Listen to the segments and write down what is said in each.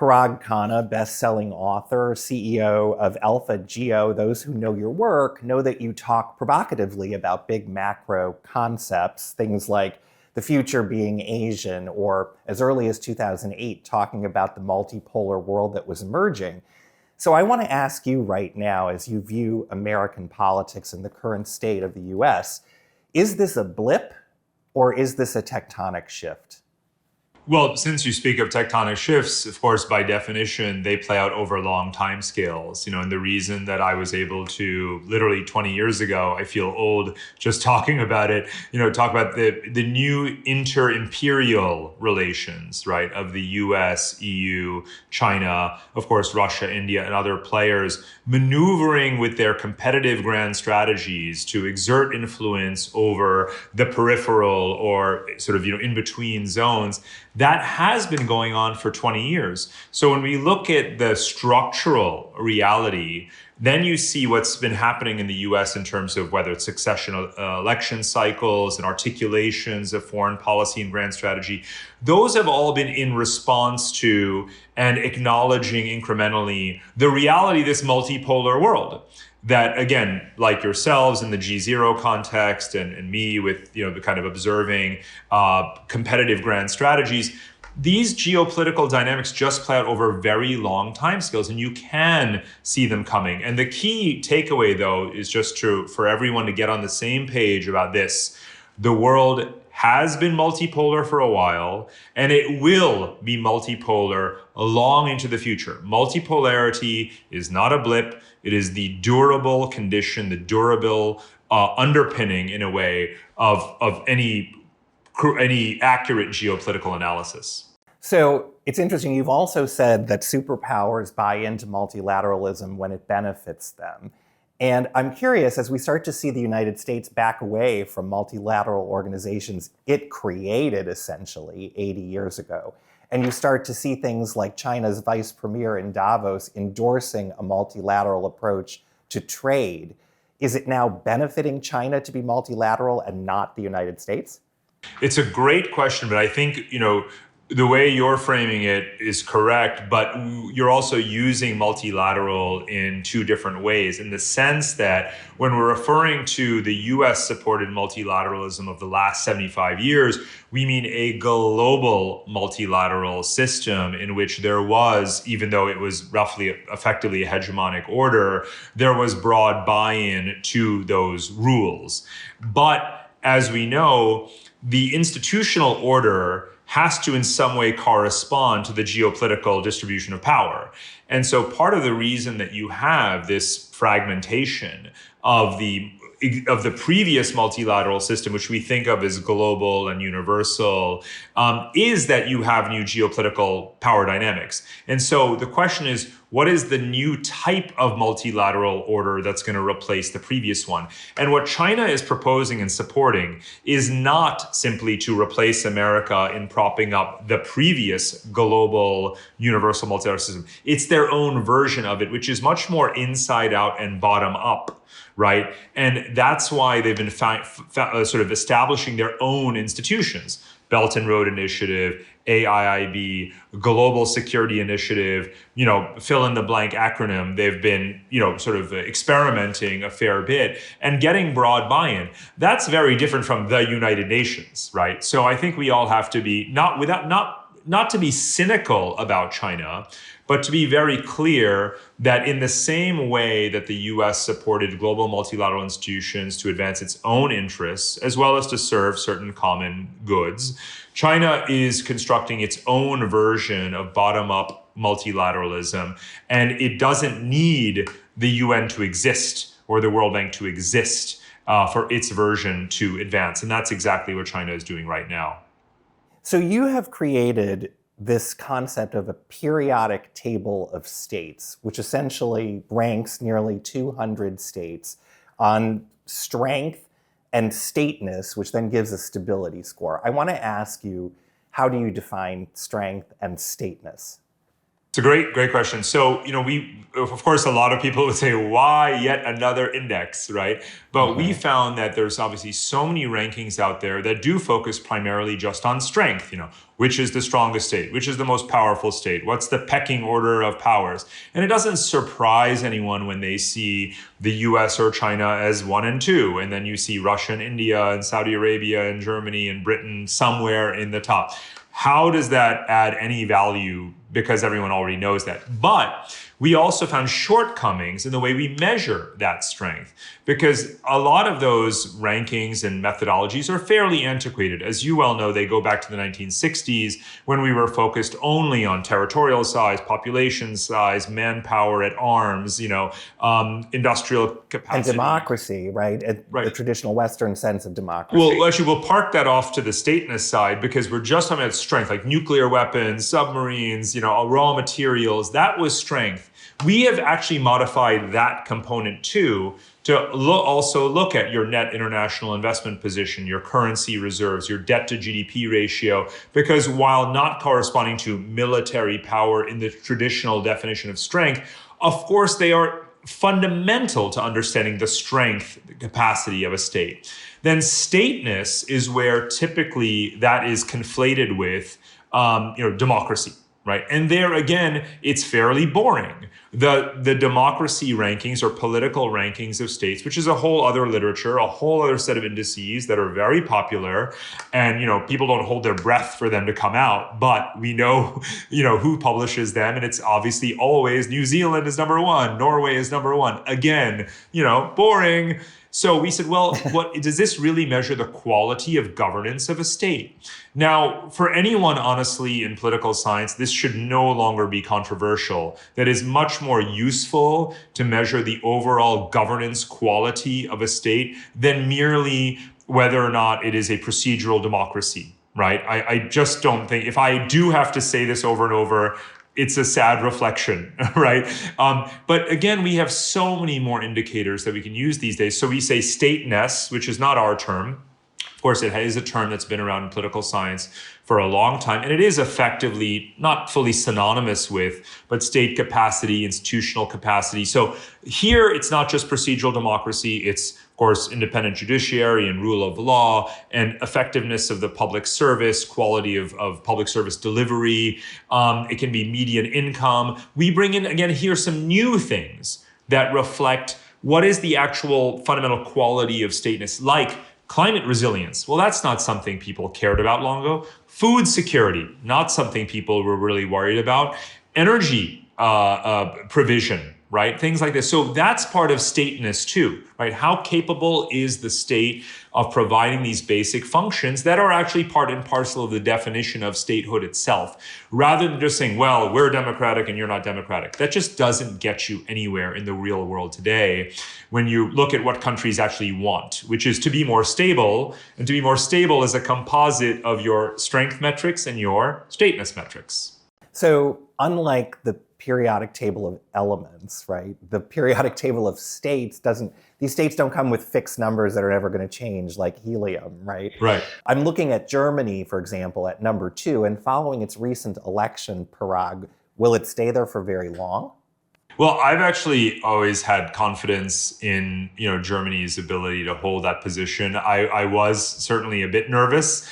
Parag Khanna, best-selling author, CEO of AlphaGeo. Those who know your work know that you talk provocatively about big macro concepts, things like the future being Asian, or as early as 2008, talking about the multipolar world that was emerging. So I want to ask you right now, as you view American politics and the current state of the US, is this a blip or is this a tectonic shift? Well, since you speak of tectonic shifts, of course, by definition, they play out over long time scales, and the reason that I was able to literally 20 years ago, I feel old just talking about it, talk about the new inter-imperial relations, right, of the US, EU, China, of course, Russia, India, and other players maneuvering with their competitive grand strategies to exert influence over the peripheral or sort of, in between zones. That has been going on for 20 years. So when we look at the structural reality, then you see what's been happening in the US in terms of whether it's succession election cycles and articulations of foreign policy and grand strategy. Those have all been in response to and acknowledging incrementally the reality of this multipolar world. That, again, like yourselves in the GZERO context and me with, the kind of observing competitive grand strategies, these geopolitical dynamics just play out over very long timescales, and you can see them coming. And the key takeaway, though, is just for everyone to get on the same page about this. The world has been multipolar for a while, and it will be multipolar long into the future. Multipolarity is not a blip. It is the durable condition, the durable underpinning, in a way, of any accurate geopolitical analysis. So it's interesting. You've also said that superpowers buy into multilateralism when it benefits them. And I'm curious, as we start to see the United States back away from multilateral organizations it created essentially 80 years ago, and you start to see things like China's vice premier in Davos endorsing a multilateral approach to trade, is it now benefiting China to be multilateral and not the United States? It's a great question, but I think, the way you're framing it is correct, but you're also using multilateral in two different ways, in the sense that when we're referring to the US supported multilateralism of the last 75 years, we mean a global multilateral system in which there was, even though it was roughly effectively a hegemonic order, there was broad buy-in to those rules. But as we know, the institutional order has to in some way correspond to the geopolitical distribution of power. And so part of the reason that you have this fragmentation of the previous multilateral system, which we think of as global and universal, is that you have new geopolitical power dynamics. And so the question is, what is the new type of multilateral order that's going to replace the previous one? And what China is proposing and supporting is not simply to replace America in propping up the previous global universal multilateral system. It's their own version of it, which is much more inside out and bottom up. Right. And that's why they've been sort of establishing their own institutions. Belt and Road Initiative, AIIB, Global Security Initiative, fill in the blank acronym. They've been, sort of experimenting a fair bit and getting broad buy-in. That's very different from the United Nations, right? So I think we all have to be not to be cynical about China, but to be very clear that in the same way that the US supported global multilateral institutions to advance its own interests, as well as to serve certain common goods, China is constructing its own version of bottom-up multilateralism, and it doesn't need the UN to exist or the World Bank to exist for its version to advance. And that's exactly what China is doing right now. So you have created this concept of a periodic table of states, which essentially ranks nearly 200 states on strength and stateness, which then gives a stability score. I want to ask you, how do you define strength and stateness? It's a great question. So, of course, a lot of people would say, why yet another index, right? But we found that there's obviously so many rankings out there that do focus primarily just on strength, which is the strongest state, which is the most powerful state, what's the pecking order of powers. And it doesn't surprise anyone when they see the US or China as 1 and 2, and then you see Russia and India and Saudi Arabia and Germany and Britain somewhere in the top. How does that add any value? Because everyone already knows that. But we also found shortcomings in the way we measure that strength, because a lot of those rankings and methodologies are fairly antiquated. As you well know, they go back to the 1960s when we were focused only on territorial size, population size, manpower at arms, industrial capacity. And democracy, right? Right. The traditional Western sense of democracy. Well, actually, we'll park that off to the stateness side because we're just talking about strength, like nuclear weapons, submarines, raw materials. That was strength. We have actually modified that component too to also look at your net international investment position, your currency reserves, your debt to GDP ratio, because while not corresponding to military power in the traditional definition of strength, of course they are fundamental to understanding the strength, the capacity of a state. Then stateness is where typically that is conflated with democracy. Right. And there again, it's fairly boring. The democracy rankings or political rankings of states, which is a whole other literature, a whole other set of indices that are very popular. And, people don't hold their breath for them to come out, but we know, who publishes them. And it's obviously always New Zealand is number 1. Norway is number 1. Again, boring. So we said, well, does this really measure the quality of governance of a state? Now, for anyone, honestly, in political science, this should no longer be controversial. That is much more useful to measure the overall governance quality of a state than merely whether or not it is a procedural democracy, right? I just don't think, if I do have to say this over and over, it's a sad reflection, right? But again, we have so many more indicators that we can use these days. So we say stateness, which is not our term. Of course, it is a term that's been around in political science for a long time, and it is effectively not fully synonymous with, but state capacity, institutional capacity. So here, it's not just procedural democracy, it's, of course, independent judiciary and rule of law and effectiveness of the public service, quality of public service delivery. It can be median income. We bring in, again, here some new things that reflect what is the actual fundamental quality of stateness, like climate resilience. Well, that's not something people cared about long ago. Food security, not something people were really worried about. Energy provision, right? Things like this. So that's part of stateness too, right? How capable is the state of providing these basic functions that are actually part and parcel of the definition of statehood itself, rather than just saying, well, we're democratic and you're not democratic. That just doesn't get you anywhere in the real world today when you look at what countries actually want, which is to be more stable, and to be more stable is a composite of your strength metrics and your stateness metrics. So unlike the periodic table of elements, right? The periodic table of states these states don't come with fixed numbers that are never going to change, like helium, right? Right. I'm looking at Germany, for example, at number 2, and following its recent election, Parag, will it stay there for very long? Well, I've actually always had confidence in Germany's ability to hold that position. I was certainly a bit nervous,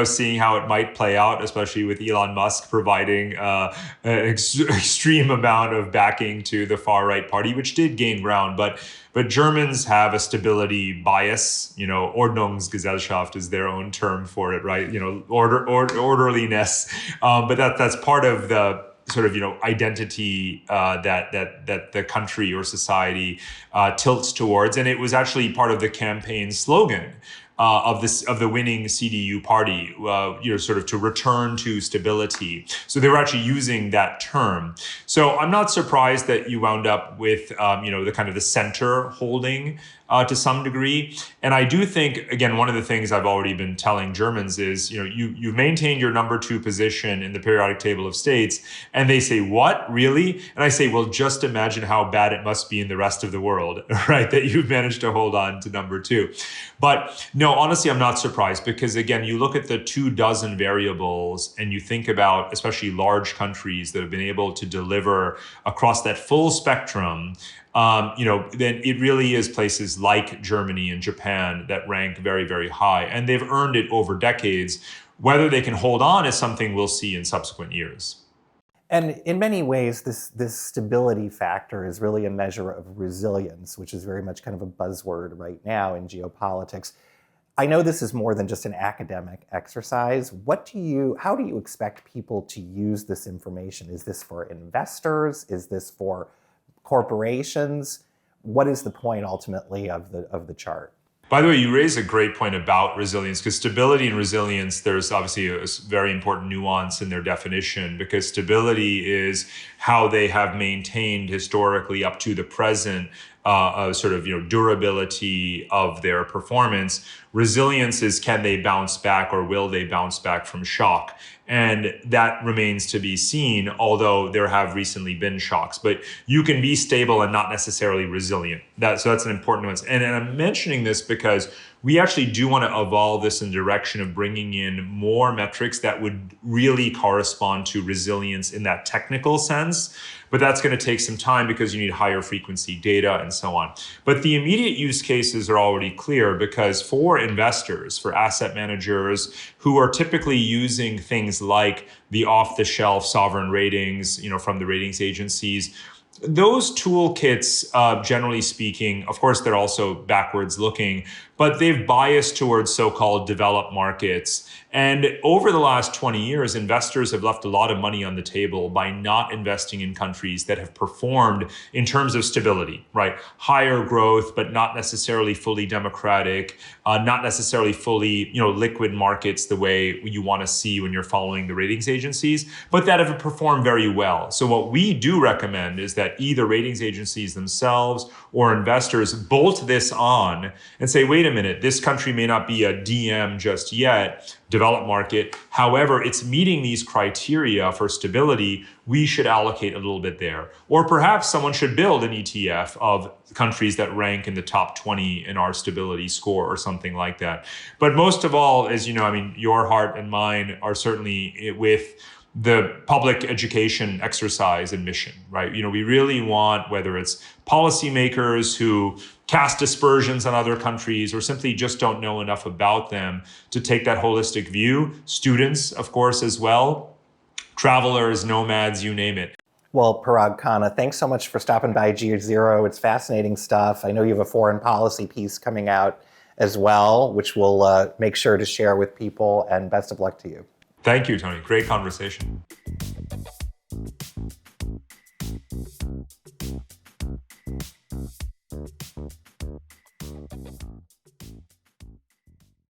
seeing how it might play out, especially with Elon Musk providing an extreme amount of backing to the far right party, which did gain ground. But Germans have a stability bias. Ordnungsgesellschaft is their own term for it, right? Orderliness. But that's part of the sort of identity that the country or society tilts towards, and it was actually part of the campaign slogan of the winning CDU party, sort of to return to stability. So they were actually using that term. So I'm not surprised that you wound up with the kind of the center holding to some degree. And I do think, again, one of the things I've already been telling Germans is, you've maintained your number 2 position in the periodic table of states. And they say, what, really? And I say, well, just imagine how bad it must be in the rest of the world, right? That you've managed to hold on to number 2. But no, honestly, I'm not surprised because, again, you look at the 24 variables and you think about especially large countries that have been able to deliver across that full spectrum. Then it really is places like Germany and Japan that rank very, very high. And they've earned it over decades. Whether they can hold on is something we'll see in subsequent years. And in many ways, this stability factor is really a measure of resilience, which is very much kind of a buzzword right now in geopolitics. I know this is more than just an academic exercise. How do you expect people to use this information? Is this for investors? Is this for corporations? What is the point ultimately of the chart? By the way, you raise a great point about resilience, because stability and resilience, there's obviously a very important nuance in their definition, because stability is how they have maintained historically up to the present a sort of durability of their performance. Resilience is, can they bounce back, or will they bounce back from shock? And that remains to be seen, although there have recently been shocks. But you can be stable and not necessarily resilient. So that's an important nuance. And I'm mentioning this because we actually do want to evolve this in the direction of bringing in more metrics that would really correspond to resilience in that technical sense. But that's going to take some time because you need higher frequency data and so on. But the immediate use cases are already clear, because for investors, for asset managers who are typically using things like the off-the-shelf sovereign ratings, from the ratings agencies, those toolkits, generally speaking, of course, they're also backwards looking, but they've biased towards so-called developed markets. And over the last 20 years, investors have left a lot of money on the table by not investing in countries that have performed in terms of stability, right? Higher growth, but not necessarily fully democratic, not necessarily fully, liquid markets the way you want to see when you're following the ratings agencies, but that have performed very well. So what we do recommend is that either ratings agencies themselves or investors bolt this on and say, wait a minute, this country may not be a DM just yet, developed market. However, it's meeting these criteria for stability. We should allocate a little bit there. Or perhaps someone should build an ETF of countries that rank in the top 20 in our stability score or something like that. But most of all, as you know, your heart and mine are certainly with the public education exercise and mission, right? We really want, whether it's policymakers who cast aspersions on other countries or simply just don't know enough about them, to take that holistic view. Students, of course, as well. Travelers, nomads, you name it. Well, Parag Khanna, thanks so much for stopping by GZERO. It's fascinating stuff. I know you have a foreign policy piece coming out as well, which we'll make sure to share with people, and best of luck to you. Thank you, Tony. Great conversation.